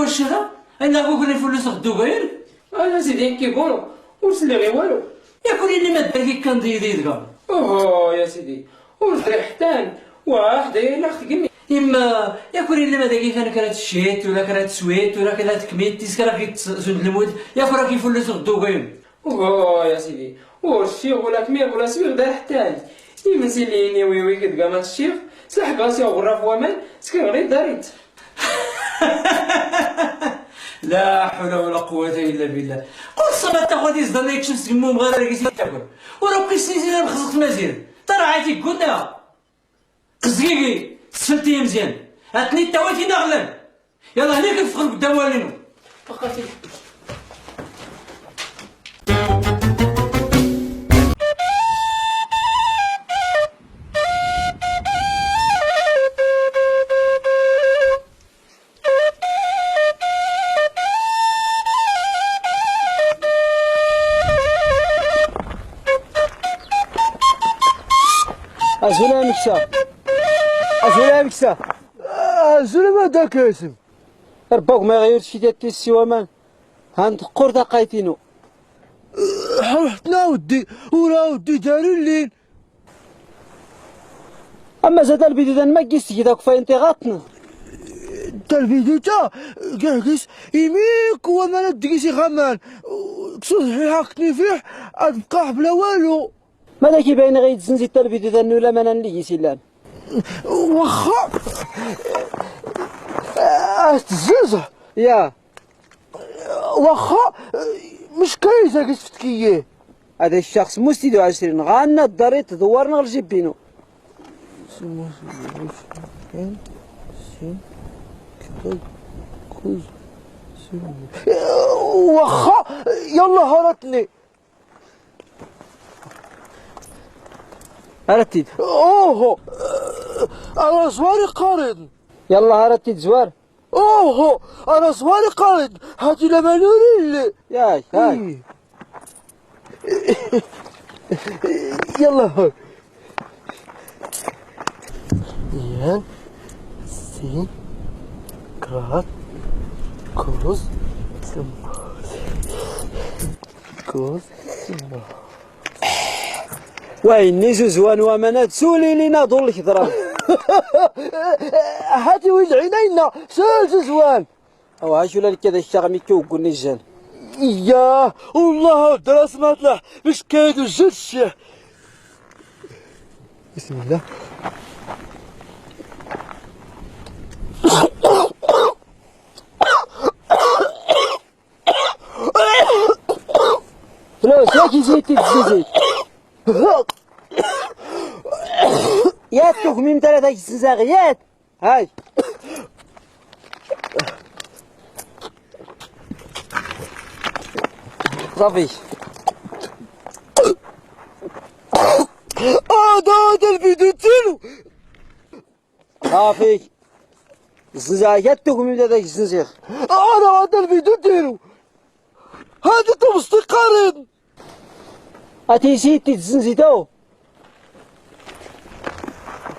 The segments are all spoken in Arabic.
واش هذا؟ انا كون نفلوس غدو غير انا سيدي كيقولوا وسلي غير والو. ياكل اللي ما دار كان ضيضيض كاع. اوه يا سيدي ودري حتان واحد الا خدمي اما ياكل اللي ما داكي كان كرات الشيت ولا كرات سويت ولا كرات كميتيس كرا كيتزود المود ياكل راه كيفلوس غدو غير. اوه يا سيدي والشيخ ولا كمير ولا سويغ دار حتان يمسي ليني ويوي كتلقى مات الشيخ سلاح كاسي وغرا في ومان سكن غير داريت. لا حول ولا قوة إلا بالله. قول صبات تاخذ يزدان يكشف سموم غير راكي تاكل وراه بقيت سنين مخزق في مزيان ترى عادي قلنا قزقيقي تسفلتي مزيان عطني التواتي نغلن يلا هنا كنفخر قدام والينو فقاتي أزولا مكسا أزولا مكسا أزولا ما داك اسم رباك ما يغير شي داتي السوا مان هنتقور دقايتينو حرحتنا ودي ولا ودي دارو الليل أما زاد الفيديو دا ما كيس كيداك فاينتي غاطنا تا الفيديو تا كاكيس يميك وما ندقيسي غمان كسوس حقتني فيه أتبقى بلا والو ماذا كيباين غير تزنزي تا الفيديو دا ولا ما نلقي سيلان واخا تزنزه يا واخا مش كايزه كيفتكيه هذا الشخص مستديو 20 غانا الداري تدورنا الجيب بينو واخا يلا هرتني هرتيد اوهو انا زواري قارن يلا هرتيد زوار اوهو انا زواري قارن هاتي لما نوري اللي ياي هاي يلا هاي ين سين كرات كوز كوز وين زوان ومنات سولي لينا ضل الكثرة هاتي ويج عينينا سال زوان او هاشو لك كذا الشغمي كيوقو النجان ياه والله دراس ما طلع مش كايدو الجرش بسم الله فلوس ياكي زيتي تزيد يات تخميم 3 سنزاغيات هاي صافي هذا الفيديو تيلو صافي الزنزاغيات تخميم 3 سنزاغ هذا الفيديو تيلو هذا تومستي قارن هاتي زيتي تزنزيتو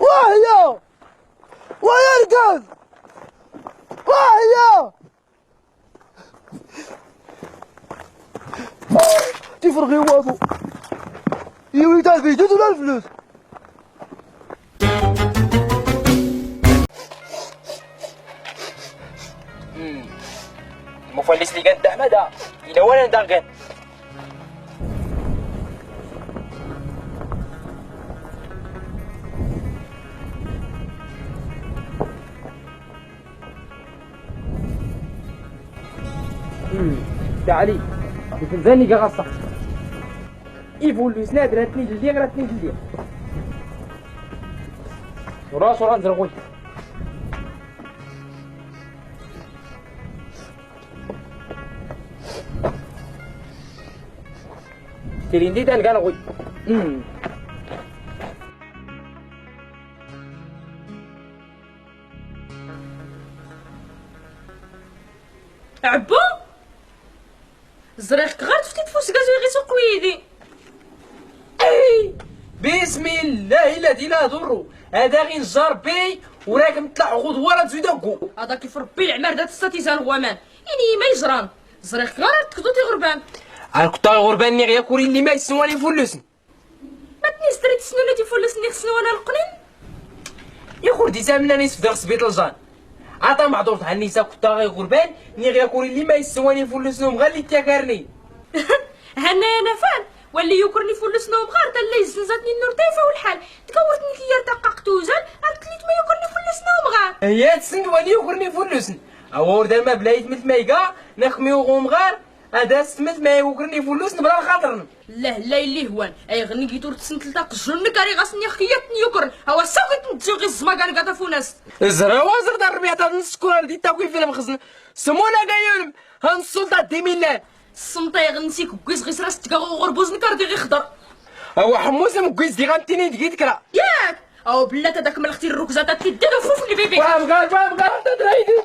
وهيا ويرقد وهيا تفرغي وابو يوي تاع الفيديو ولا الفلوس مفلس لي قد احمد الى وين ندغن تعالي تنزلني قصة يفولو سناد راتني جلدي راتني جلدي وراس ورا نزل غوي تريندي دان قال غوي عبو الزريق غير تفتي تفوس كازو غير سوق ويدي اي بسم الله الذي لا يضر هذا غير نجار بي وراك مطلع غدوه تزيدكو هذاك يفربي العمار دات الستيزان غوامان إني ما يجران زريق غير تكدوتي غربان انا كنت غرباني غير كوري اللي ما يسواني فلوسن ما تنستري تسنوني تفلسني خصني القنين يا خوردي سامنا نيس في درس بيت الجان عطا معذور تاع النساء كنت غير غربان ني غير كوري اللي ما يسواني فلوسهم غير اللي تاكرني هنا يا نفان واللي يكرني فلسنا وبغار تا اللي زنزاتني النور تايفه والحال تكورتني كي يرتقق توزان عرفت ما يكرني فلسنا وبغار هي تسندواني يكرني فلوسن اور دار ما بلا يتمت مايكا نخميو غومغار هذا سمت ما يكرني فلوسن بلا خاطرن لا لا اللي هوان اي غني كي تور تسنت لتاق جن كاري غاسني خياتني يكر هو ساوكت نتجو غي الزما كان قاطا فوناس الزرا وزر دار الربيع تاع نص كره دي تاكوي فيلم خزن سمونا قايل هنصل دي ميلان الصمتا يغنسيك وكيس غير راس تكاغو غربوز نكاردي غي خضر هو حموس مكويس دي غنتيني دقيت كرا ياك او بلات هذاك من اختي الركزه تاع تديرو فوف اللي بيبي فاهم قال تدريدي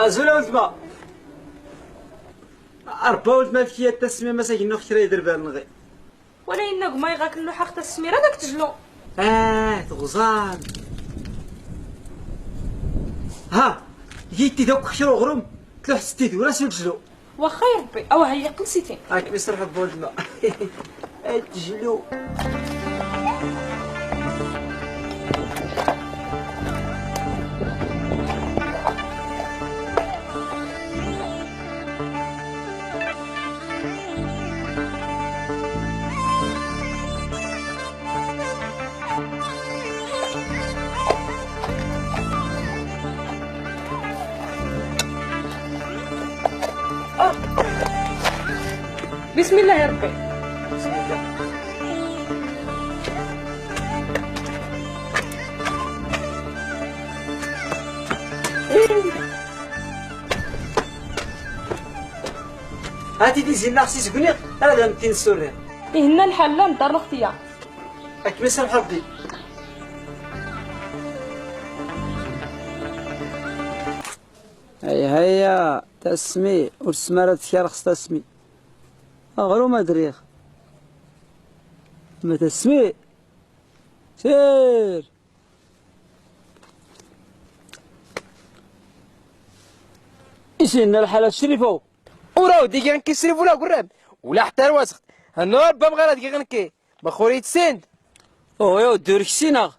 أزولا ولدما أربعة ولدما في التسمية مساكن نو خير يدير بها النغي ولا إنك ما يغاك له حق السمير هذاك تجلو غزان ها جيتي دوك خشرو غرم تلوح ستيدي ولا سجلو واخا يا ربي او هي قنسيتي هاك مصر حب ولدما تجلو بسم الله يا ربي بسم الله هاتي دي زين ناقصي زقنيق هذا متين السوري هنا الحله ندار اختيا هاك مصر حبي هيا تسمي والسمارة تشار خص تسمي أغرو ما دريخ ما تسمي سير إيشينا الحالة الشريفة وراو ديكي غنكسري ولا قراب ولا حتى الوسخ النور بام غير ديكي غنكي بخوري تسند أوه يا دورك سينا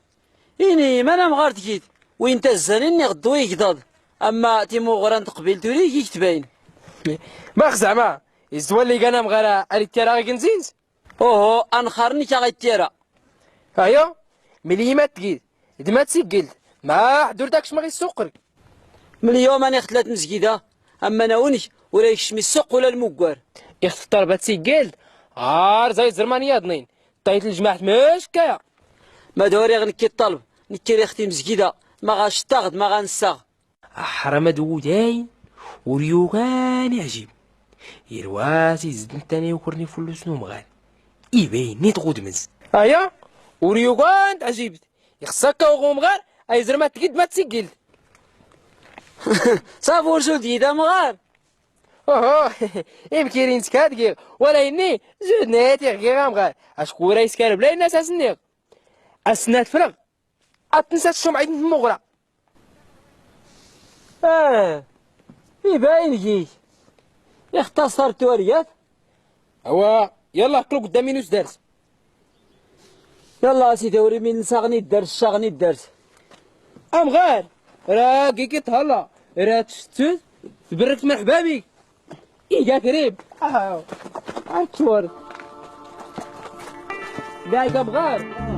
إني ما أنا مغارت كيد وين تزانيني غدو يقضض أما تيمو غران تقبيل توري كي تباين ما زعما يزوى اللي كان مغارا على التيرا غي كنزيز أوه أنخرني كا غيتيرا هيا ملي ما تقيل إذا ما تسجل ما حضور داكش ما غيسوقرك من اليوم أنا خلات مسجدة أما أنا ونش ولا يكشمي السوق ولا المقوار يختار بتسجل عار زي زرمانية ضنين طيت الجماعة ماش كايا ما دوري غنكي الطلب نكي اختي مسجدة ما غاشتاغد ما غنساغ حرام دوداين وريوغاني عجيب يرواسي زدن تاني وكرني فلوس نوم غان يبيني تغود مز هيا وريوغان عجيبت يخصك وغوم غار اي زرما تقد ما تسجل صافي ورسول ديدا مغار اوه يمكن تكادكي ولا اني زدناتي غير غار اشكو رايس كان بلا الناس اسنيغ اسنات فرغ اتنسى الشمعة المغرى يباين جيك اختصر توريات هو يلا كلو قدامي نوس درس يلا سيدي وري من نساغني الدرس شاغني الدرس ام غار راه كيكي تهلا راه تشتت تبركت مرحبا بيك ايجا قريب عطور دايك ام غار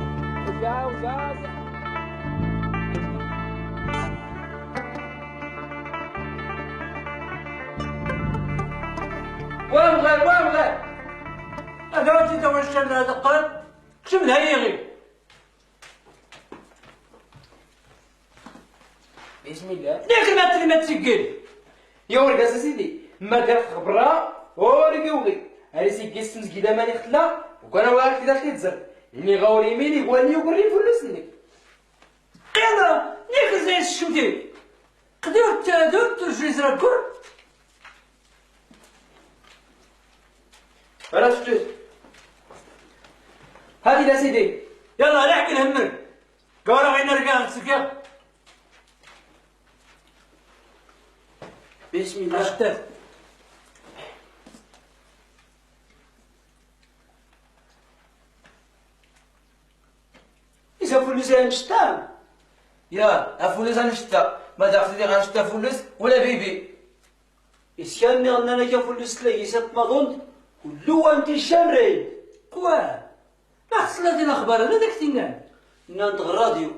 وام غير هذا وانت تو واش كان هذا القلب كشم لها غير بسم الله. ياك ما تسكر. يا ورقة سيدي ما دارت خبرها ورقي وغي هاري سيكيس مسكيدا ماني خلا وكان واقف كذا كيتزر إني غاور يميني قواني وقري فلوسني قادرة ياك زي الشمتي قدير تادر ترجي زرا كور. راه شفتوش هادي يا سيدي يلا لحق الهمر قارا غير نرجع نسكر. بسم الله. اشتاف إذا فلوس نشتام يا افوليس غنشتا ما داخلي غنشتا فلوس ولا بيبي. إسكاني أننا كفلوس تلاقي سات مظن ولو أنت الشمرين قواه ما حصل هذه الاخبار انا داك تينان نانت الراديو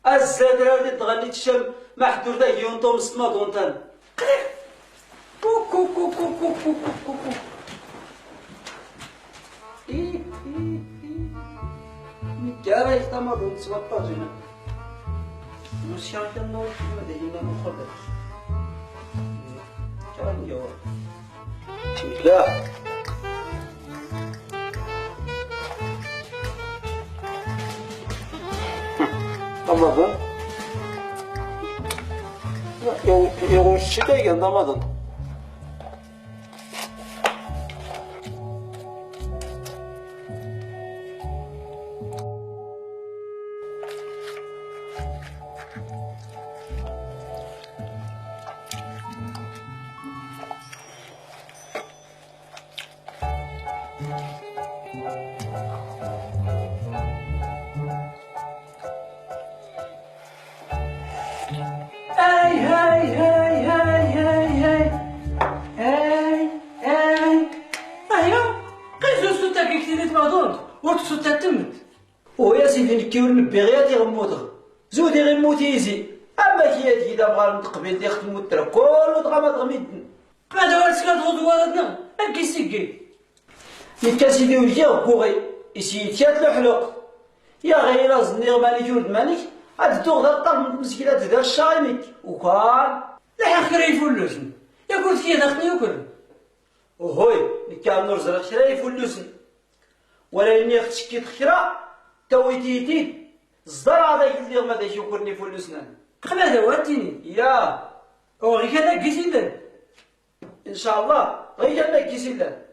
الزاد راه تغني الشم محدود ذا يونطوم سما دونتان كوكو كوكو كوكو كوكو. كارا يختما دون سبطا جنا مشاكل نور ما دهينا مخبر كان يور بسم الله. رمضان يوم الشتاء كان رمضان هاي هاي هاي هاي هاي هاي هاي ايوا قيسو سوتا كي كتيريت مادونت ورك سوتا تمت. ويا سيدي نكيور نبي غير تيغموتغ زودي غير موتيزي اما كي هادي دا بغا نتقبل دي ختمو الترا كلو دغا تغميد ما دوالت كاد غدو ولدنا كيسكي. يكا سيدي وليا غوغي يسيتيات الحلق يا غير زنيغ مالك ولد مالك هاد الدوغ دا الطرف من المسكينة تدار الشايميك وكان لحق كرا يفلوسن يا قلت كي داخلني يكرن وهوي نكا نور زرق خرا يفلوسن ولا اني اختشكيت خرا تويتيتيت الزرع هذا اللي ما داش يكرني فلوسنا قبل دواتيني يا او غير كذا كيسيدن ان شاء الله غير ما كيسيلا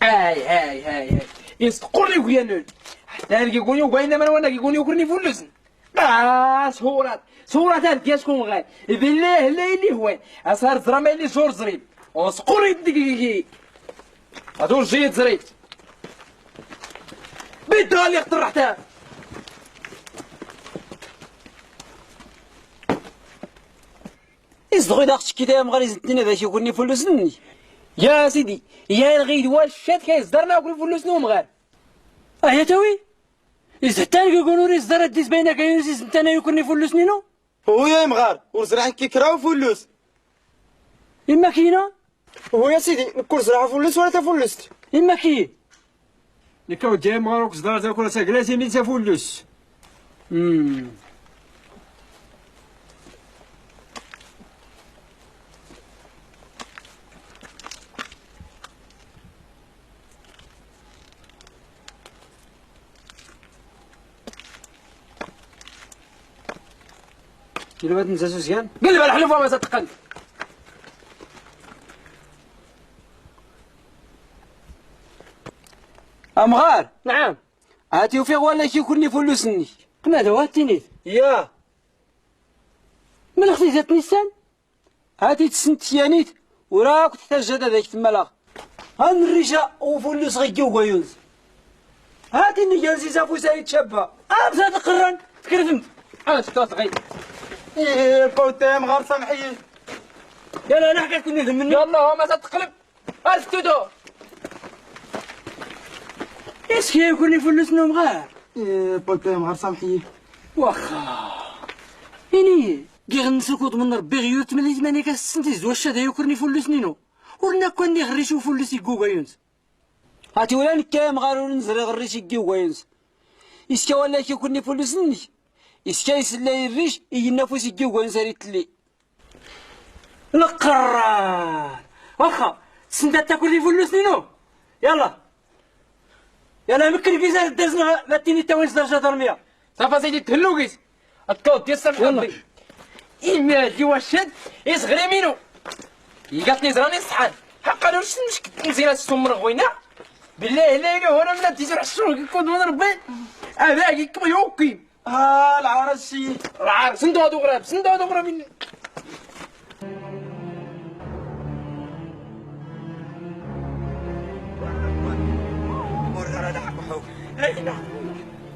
هاي يسقوني ويانون حتى انا كيقولي وين ما وانا كيقولي وكرني فلوسن صورات انت شكون غاي بالله لا اللي هو اصهر زرما اللي شور زريب وسقوني دقيقي هادو جيت زريت بيدها اللي اقترحتها يصدقوا إذا أختك كذا مغاري زدتني ذا يكوني فلوسني يا سيدي يا الغيد واشات كيصدرنا وكل فلوسنا ومغار يا توي إذا تاني يقولوا لي صدرت ديس بينك يونس انت انا يكوني فلوسني نو هو يا مغار وزرع كيكراو فلوس اما كينا هو يا سيدي نكون زرع فلوس ولا تفلست اما كي نكاو جاي مغاروك زرع تاكل ساكلاسي مين تفلس كيلو بات نسى سوسيان قلب على الحلوفه ما تتقن أمغار نعم هاتي وفيغ ولا كيكوني فلوسني قنا دواتيني يا من اختي ذات نيسان هاتي تسنتيانيت وراك تحتاج هذا ذاك تمالا هان الريشة وفلوس غيكيو غيونز هاتي النجال زيزا فوسايد شابة بزاد قران تكرفمت انا تكتوت غير ايه البوتام غير سامحين يلا نحكي كوني مني يلا هو ما تتقلب اسكتو اسكي يكوني فلوسنا مغار ايه البوتام غير سامحين واخا إني كي غنسلكوط من ربي غيور تملي ثمانية كاس السنتيز واش هذا يكرني فلوس نينو ورنا كوني غريشو فلوس يكوكا يونس هاتي ولا نكايم غارو نزري غريش يكيو غيونز إسكا وانا كيكوني فلوسني إسكا يسلا يريش يجينا فوسي كيوغان ساريت لي القرار واخا تسندا تاكل لي فلوسني نو يلا مكر كيزا دازنا ما تيني تا وين درجه درميه صافا سيدي تهلو كيس الكود ديال سامح ربي إما هادي واش هاد يصغري منو يقاتني زراني الصحان حقا لو شنو مزيان السمر غوينا بالله عليك وانا من ديزو العشرون كيكون من ربي باقي كما يوكي العرس العار سندو هادو غراب مني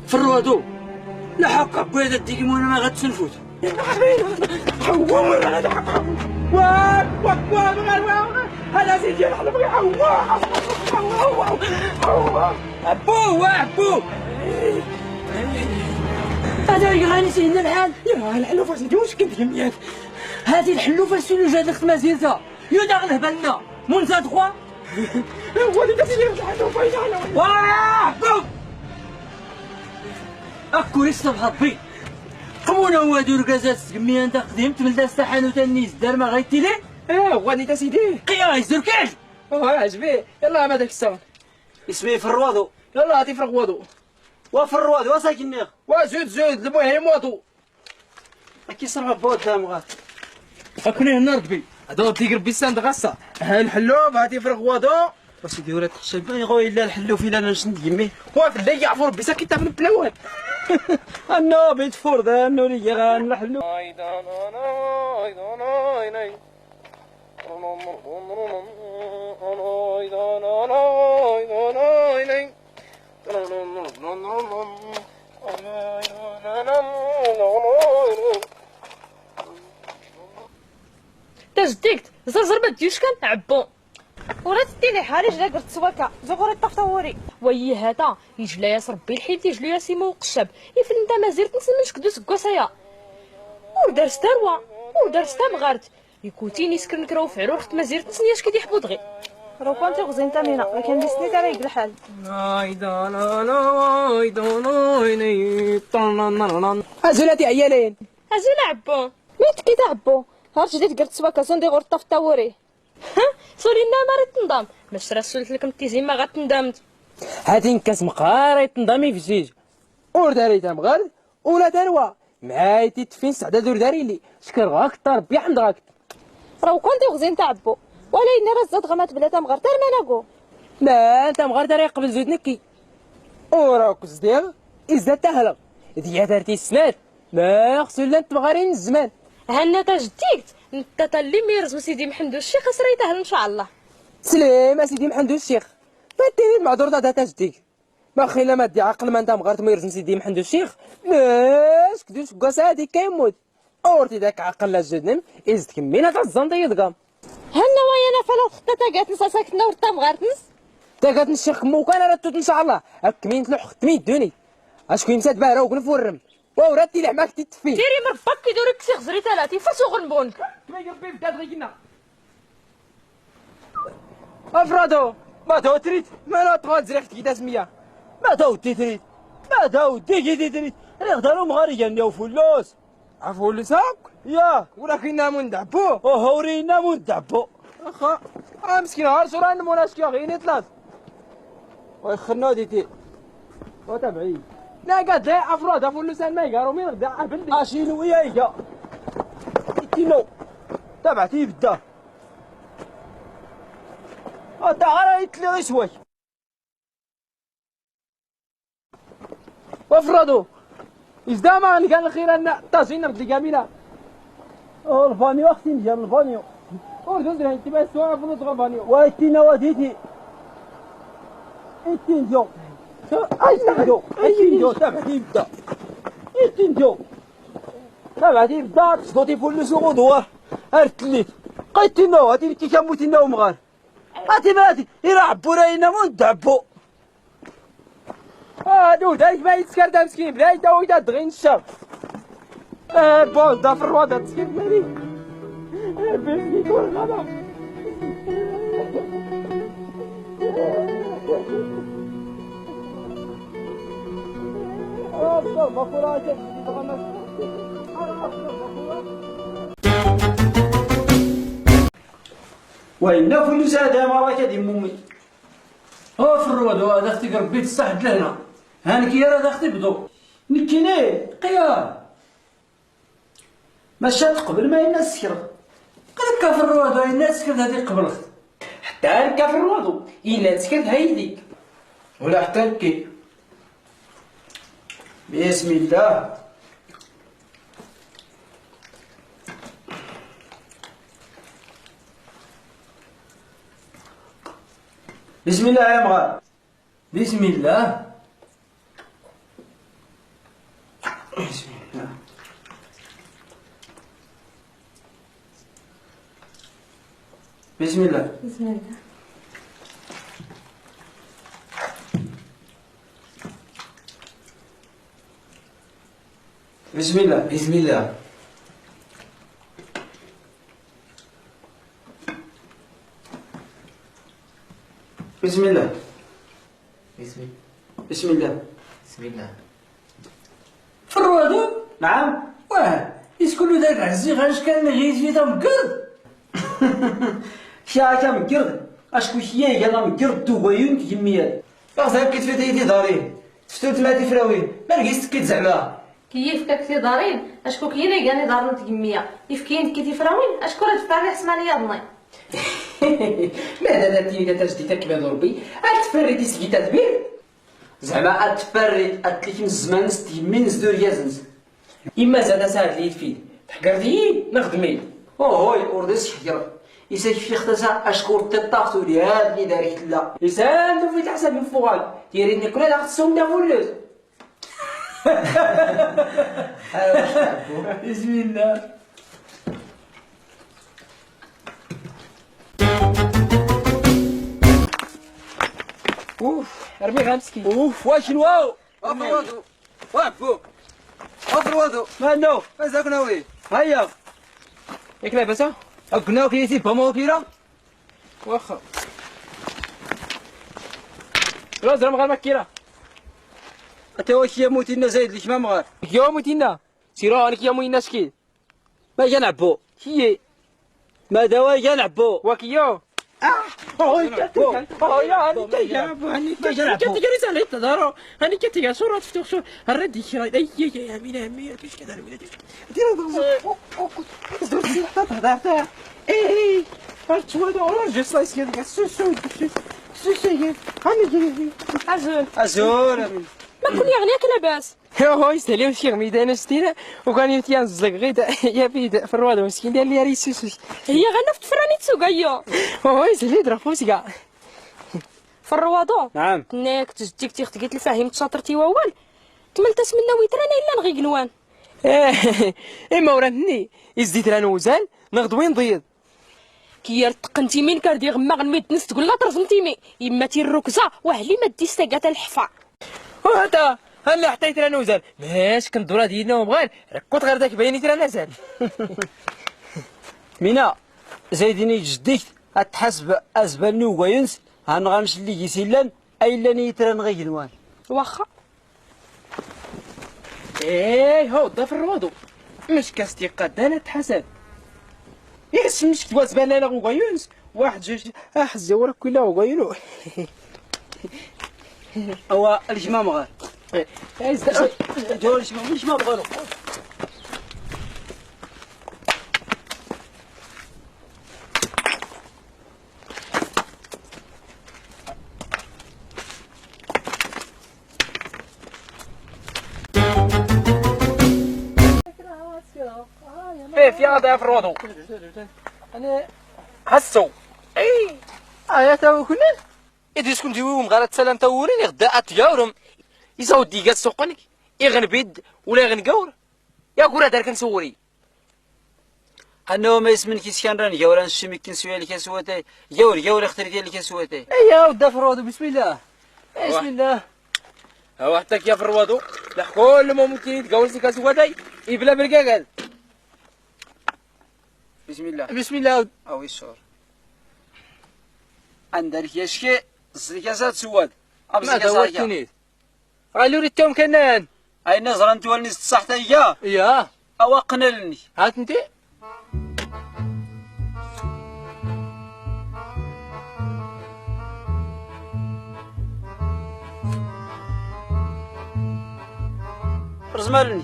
فرادو لا حق بويدا ديكي وانا ما غتسنفوت هذا سيدي انا بغي عبو هذا يغاني سيدنا الحال يا الحلوفه سيدي واش كنت يميات هذه الحلوفه سولو جادك مازيرتا يودا غنهبلنا مونزا 3 هو اللي سيدي الحلوفه يا واه اكو لسه ربي قمونا هو دور كازات سكمي انت قديم تملدا استحانو تاني دار ما غايتي لي هو اللي سيدي قيا يزركاج عجبي يلا ما داك السوا اسمي فروادو يلا هاتي فرق وضو وفروادو وساكني زود المهم وضو كي صرف بود مغات اكوني هنا ربي هذا تيقر بيسان غصه ها الحلوب هاتي فرق وضو واش يدير تحشب يا خويا الا الحلو في لا نشد يمي واقف اللي يعفر بيسا كي تابن بلاوان انو بيت فورد انو لي غان الحلو تجديكت زرزر ما تجيوش كان عبو ورا تديني حالي جا قرت سواكا زغوري طفطوري وي هذا يجلا يا ربي الحيط يجلو يا سيمو وقشاب يفل انت ما زرت نسمن شكدو سكوسايا ودار ستروى ودار ستمغارت يكوتيني سكن كراو فعلو رخت ما زرت نسني اش كدي حبوط غي لو كنت غزين تامينا ما كان لسني تاع يقل الحال ازولاتي عيالين ازول عبو ميت كي تعبو هار جديد قرت سواكا زوندي غور طفطوري سولينا ما تنضم باش رسلت لكم تيزين ما غتندمت هاتين كاس مقاري تنضمي في جيج اور داري تمغر ولا تروى معايتي تفين سعدا دور داري لي شكر غاك طربي عند غاك راه كنت غزين تعبو ولا اني راه زاد غمات بلا تمغر تار ما ناكو لا انت مغار داري قبل زود نكي وراك زديغ ازداد تهلا ديا دارتي السنات ما خصو لا تمغارين الزمان هنا تجديكت انت تالي ميرز وسيدي محمد الشيخ سريته ان شاء الله سليم اسيدي محمد الشيخ فاتيني المعذور دا تجديك ما خيلا ما دي عقل ما انت مغارت ميرز سيدي محمد الشيخ لاش كدوش كاسا هادي كيموت اورتي داك عقل لا جدنم ازد كمينا تاع الزنطه يدقام هنا ويانا فلا خطه تاقات نسا ساكنه ورتا مغارتنس تاقات نشيخ موكان راه توت ان شاء الله كمين تلوح ختمي دوني اشكو يمسات بارا وكنفورم وراتي لعماك تتفين ديري مربك كيدورك سي خزري ثلاثي فاسو غنبونك ما يربي بدات غينا افرادو ما تو تريد ما لا تغال زريحت كي سميه ما تو تريد ما تو ديكي تريد انا غدارو مغاري جانيو فلوس عفو لساك يا ولكن نامون دعبو وهورينا مدعبو اخا مسكين هار صورة نموناش كي غيني ثلاث ويخنو ديتي وتبعي لا قد لا افراد فلوسان ما يقارو مين غدا عبندي اشينو ويايا اتينو تبعتي بدا تعالى يتلي غيسوي وافرادو إذا ما كان الخير أن تاسين بدي كاملة الفانيو اختي نجي من الفانيو أردن درهم تبع سواء فلوس غفانيو واتينا وديتي اتنجو اتنجو تبعتي بدا اتنجو تبعتي بدا تصدوتي فلوس وغدوة ارتليت قيتينا هاتي كي كموتينا ومغار هاتي ماتي إلا عبو راينا من دعبو دو دايك ما يتسكر دا مسكين بلا يداو يدا دغين الشاب بوز دا في الرواد تسكين مالي بيسكي كل غدا وإن فلوس هذا ما راك هادي مومي. هو في الرواد هذا اختي ربي تصحد لهنا هانك يا راه اختي بدو نكيني قيام مشات قبل ما الناس سكرت. قد في الرواد الناس كانت هذه قبل اخت حتى هكا في الوضو إلا تسكت هايديك ولا حتى نكي. بسم الله. بسم الله يا مغار. بسم الله. بسم الله. بسم الله. بسم الله. بسم الله. بسم الله. بسم الله. بسم بسم الله. بسم الله. في الروادو نعم. واه يسكنوا داك عزيز غاش كان غيجي تا مقرد شا كا مقرد اشكو شيا يلا مقرد دوغيون كميات. صاحبي كيت في تيدي دارين تفتوت ما تفراوين ما لقيت كيت زعما. كيف كاكتي دارين اشكو كينا كاني دارن تكمية يفكين كيتي فراوين اشكو راه دفع لي حسمانية ضني. ماذا نتيجة تجديد كبير ربي أتفرد يسقي تدبير زعما اتفرد اتليك من الزمان ستيمين زدور يازنز. إما زاد ساعد لي تفيد تحقردي نخدمي هوي اورديس حجر يساك في اختسا اشكور تطافتو لي هاد اللي داريت لا لسان في الحساب من فوال ديريني كل هذا خصهم دا فلوس بسم الله. اوف ارمي غامسكي اوف واش نواو افروادو وابو افروادو مالو مازال كناوي هيا ياك لاباسة كناو كيتي بامو كيرا واخا لا زرم غير مكيرة حتى واش يا موتينا زايد ليك ما مغار يا موتينا سيرو هانيك يا موينا شكي ما كنعبو هي ما دوا كنعبو واكيو هاني كتجري سالي تدارو هاني كتجري صورة تفتح شو الردي شراي اي يا امين امين كيش كذا امين دير اي فرتوا دور جس لايس كذا سو هاني ازور ما كل يغنيك لاباس. هو يستهلي وشي غميدة انا شتينا وكان يتيان الزق غيدا يا بيد في الرواد مسكين ديال لي ريسوس هي غنفت فراني تسوق ايا هو يستهلي يضرب فوسي كاع في الروادو. نعم كناك تجديك تيخت قلت الفاهم تشاطرتي ووال تملتس منا ويترانا الا نغي قنوان. اما وراني يزيد راه نوزال نغد وين ضيض كي تقنتي من كاردي غما غنميت نس تقول لا ترزمتيمي اما تي الركزه وهلي ما ديش تاكات الحفا وهذا هلا حطيت راه نوزال ماش كندورا ديالنا وبغان ركوت غير داك باينيت راه نازل مينا زايديني جديك اتحسب ازبالني وغينس هنغامش اللي يسيلان ايلا نيتران غي نوان واخا ايه هو دا في الروضو مش كاستي قدانا تحسب يس مش كتواز بنانا وغيونس واحد جوج احزي وراك كلها وغينو هو الجمام غير دور الجمام غير ايه في هذا في الروضو انا حسو اي ايا كنا إذا كنت يوم غير سلام تورين غدا أتجاورم يساو ديقات سوقنك يغنبيد ولا يغنقور يا كورا دار كنسوري انه ما اسمن كيس كان راني جوران الشمي كنسوي اللي كنسواتي جور اختري ديال اللي كنسواتي ايا ودا فرودو بسم الله بسم الله هو حتى كيا في الروادو لا كل ما ممكن يتقول سي كاسواتي يبلا بركاكل بسم الله بسم الله او يسور عندك يشكي الزريكه زاد سواد ما دورتني قالوا لي التوم كنان اين نزر انت ولني صحت اياه ياه او قنلني هات انت رزمالني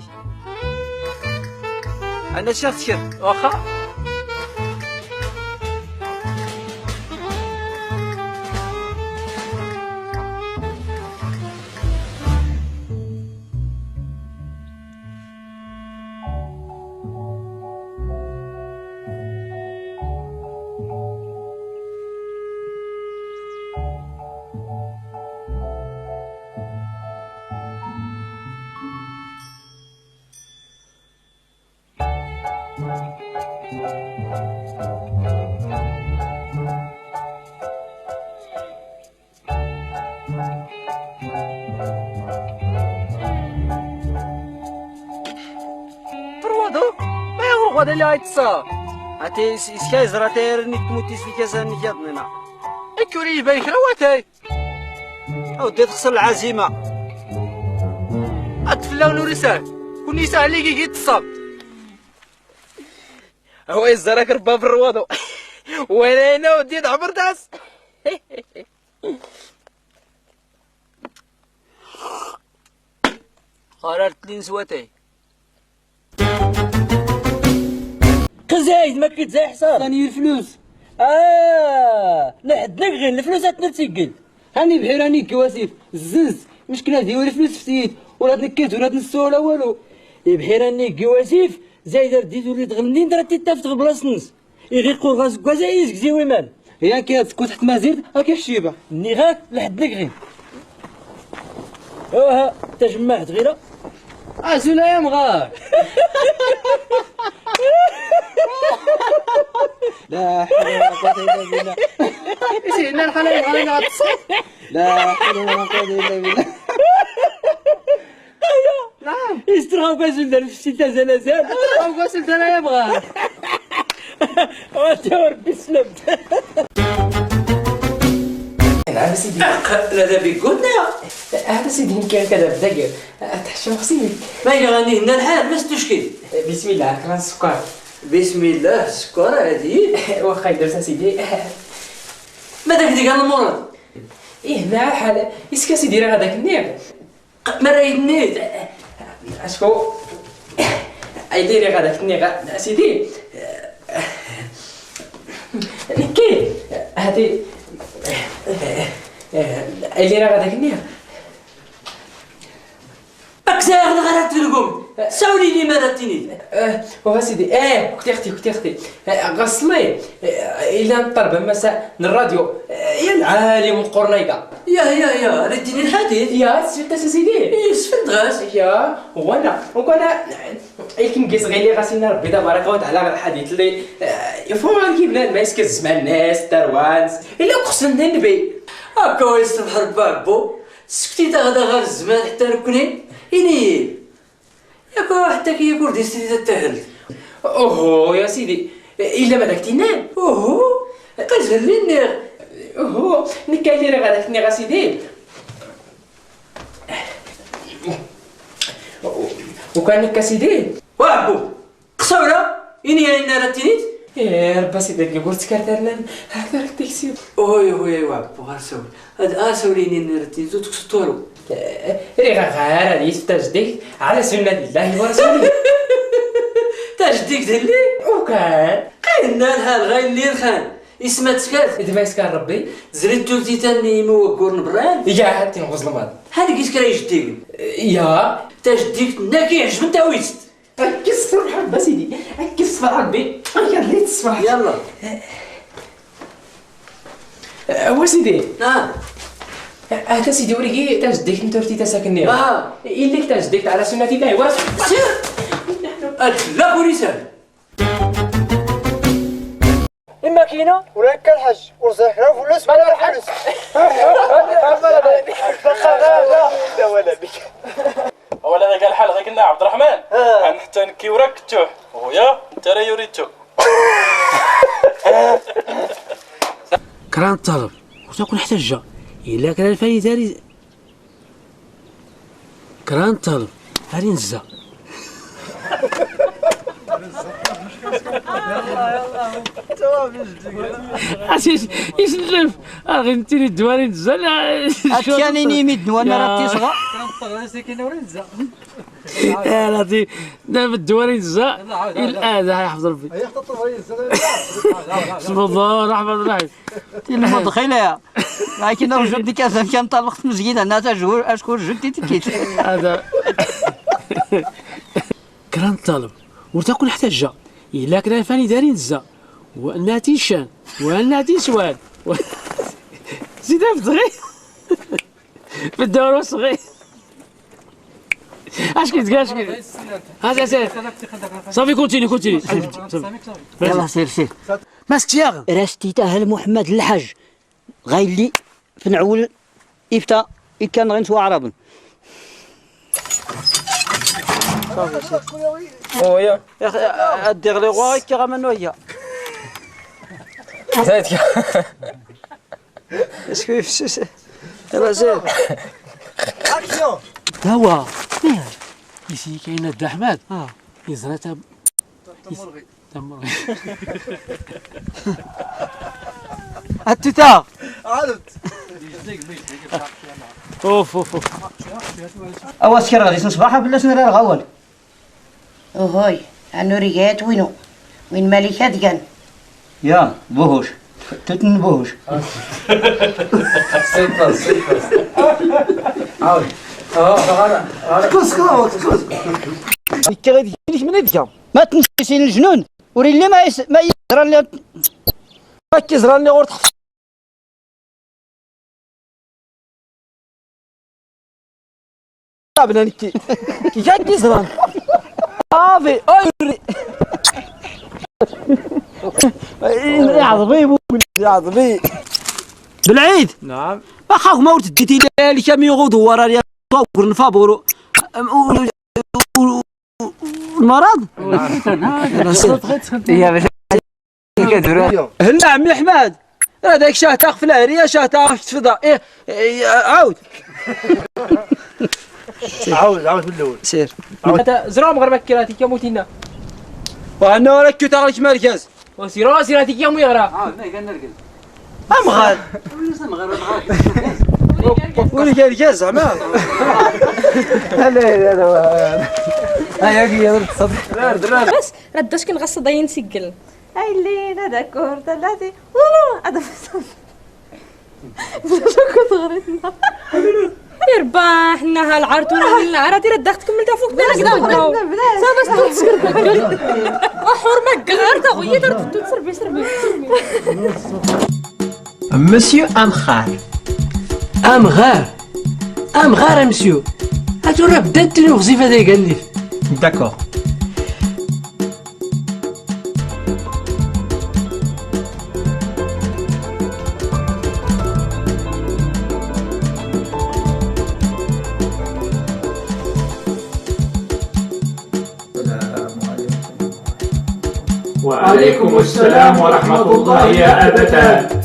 انا شافت شر واخا روادو ما يغرق هذا اللي غيتصاب هاتي سكايزر تيرني تموتي في كاساني كيضنينا اكوري يبان كرواتاي اودي تخسر العزيمه اطفلاو نورسان كوني ساهل ليكي كي تصاب هو يزرك ربا في الروادو وانا هنا وديت عبر داس قررت لي نسواتي قزايد ما كيتزاي حصار راني الفلوس لحدنا غير الفلوس تنتيقل هاني بحال راني كواسيف الزنز مشكلة ديال الفلوس فتيت ولا تنكلت ولا تنسو ولا والو بحال راني كواسيف زايد رديت وليت غلنين درتي تافت بلاص نص يغيقو غاز كوازايز كزيوي مان هي كتكون تحت مازيرد هاكي الشيبه نيغاك لحدنا غير ها تجمعت غيره زولا يا مغار لا حول ولا قوة إلا بالله سيدنا الخلايا غادي غتصب لا حول ولا قوة إلا بالله نعم يسترغب كاسل دار في الشتا زلازل او غسلت انا يا بغا وانت وربي سلمت هذا سيدي لا لا بيقولنا هذا سيدي يمكن كذا بدقر تحشم خصيني ما يغني هنا الحال ما تشكي بسم الله كران السكر بسم الله السكر هادي واخا درت سيدي ما داك ديك المرض ايه مع الحال اسكا سيدي راه هذاك النير ما راه يدنيت اشكو ايديري هذاك النير سيدي نكي هادي اللي راه هذاك النير اكزاغ غرات لكم ساولي لي ما راتيني وها سيدي اختي غصلي الا نطرب مساء الراديو يا العالم القرنيقه يا ريتيني الحديث يا سيدي سيدي يسفد غاس يا وانا يمكن نقيس غير لي غاسينا ربي تبارك وتعالى الحديث اللي يفهم كي بنادم ما يسكز مع الناس دروانس الا قصنا النبي هكا ويصبح ربابو سكتي تا غدا غير الزمان حتى ركني إني ياكو حتى كي يقول دي سيدي تتهل اوهو يا سيدي الا ما داك تينام اوهو قزل لي النير اوهو نكايلي راه غاداك نيغا سيدي وكان نكا سيدي وعبو قصورة إني أنا راتينيت يا ربا سيدي اللي قلت كارترنا هكذا راه تيكسير اوي وعبو غير سول هاد سوليني أنا راتينيت وتكسطولو ريغا غير هادي تجديك على سنة الله ورسوله تجديك دلي وكان قيلنا الحال غير اللي الخان اسمها تسكات دابا يسكر ربي زريت تولتي تاني موكور نبران يا هاتي نغوز الماضي هادي كيس كرا يجديك يا تجديك ناكي عجب انت ويست ركز في الحب سيدي ركز في ربي يلا تصبح يلا هو سيدي نعم هذا سيدي وريكي تجديك نتورتي تساكني إليك تجديك على سنة الله ورسوله سير لا بوليسان الماكينة ولا كالحج ورزاح فلوس ولا الحبس اولا هذا قال حال غير قلنا عبد الرحمن عن حتى نكي وراك كتوح ويا انت راه يوريتو كران الطلب وتكون احتجة إلا كان الفايداري كران الطلب هاني نزا. عسيش يسلف غير انت اللي دواني نزا. كان يمد وانا راه تصغى. يا لطيف دابا الدواني نزا الان يحفظ ربي. بسم الله الرحمن الرحيم. المدخله يا لكن رجل ديك كان طلقت في المسجد انا تجور اشكون جدي تكيت هذا كلام طالب وتاكل حتى إلا كنا فاني دارين الزا والناتي شان والناتي سوال زيد صغير في الدور صغير اش كنت قاش كي هذا سير صافي كونتيني يلا سير ماسك ياغ راستي اهل محمد الحاج غايلي في نعول إفتا كان غنسوا عربا ويا يا اخي ادير لي غوا كي غمنو هي زايد اسكو يلا زيد دوا يسي كاين الد احمد يزرات تمرغي التتا اوف اوا سكر غادي صباحا بلا سنرى الغول اوهوي عنو ريقات وين ملكات كان يا بوهوش تتن بوهوش عاود كي غادي يجيك من يدك ما تنسيش الجنون وري لي ما يزرى لي ما كيزرى لي غور تحت بنا كي جاك كيزرى صافي يا عظبي يا عظبي بالعيد نعم اخاك ما ورت ديتي لي كم يغوض ورا لي طور نفابورو المرض يا باش هلا عمي احمد هذاك شاه تاخ في العريه شاه تاخ في الفضاء عاود عاود من الاول سير زرام غير مكراتي كموتينا وانا وراك كي تاغلك مركز وسيرو سيراتي كيوم يغرا ما كان نرقد امغال ولي كان كاز زعما هيا درت صدر بس راه داش كنغص ضاين نسجل اي لينا داكور ثلاثي والله هذا كنت غريتنا يربح حنا العرتونه من العراتي راه داخل كملتها فوق بالك داو صافي تسكر وحرمه كغار تا غيا درت تسربي مسيو امغار مسيو هاتو راه بدات لي الوظيفه ديال قال لي داكور وعليكم السلام ورحمة الله يا أبتاه.